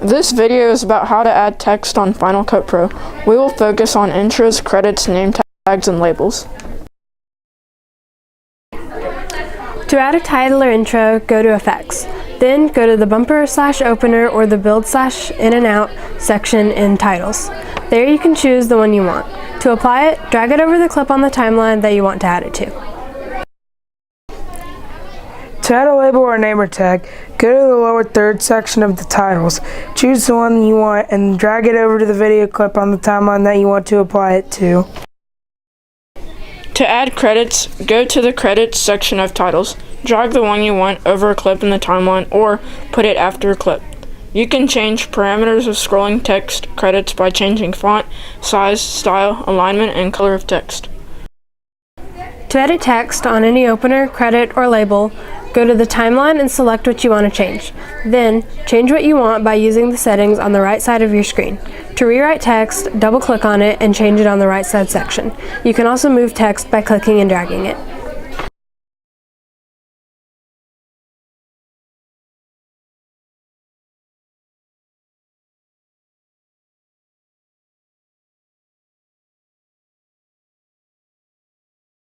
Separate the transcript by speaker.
Speaker 1: This video is about how to add text on Final Cut Pro. We will focus on intros, credits, name tags, and labels.
Speaker 2: To add a title or intro, go to Effects. Then go to the bumper/opener or the build/in and out section in Titles. There you can choose the one you want. To apply it, drag it over the clip on the timeline that you want to add it to.
Speaker 3: To add a label or name or tag, go to the lower third section of the titles. Choose the one you want and drag it over to the video clip on the timeline that you want to apply it to.
Speaker 1: To add credits, go to the Credits section of Titles. Drag the one you want over a clip in the timeline or put it after a clip. You can change parameters of scrolling text credits by changing font, size, style, alignment, and color of text.
Speaker 2: To edit text on any opener, credit, or label, go to the timeline and select what you want to change. Then, change what you want by using the settings on the right side of your screen. To rewrite text, double-click on it and change it on the right side section. You can also move text by clicking and dragging it.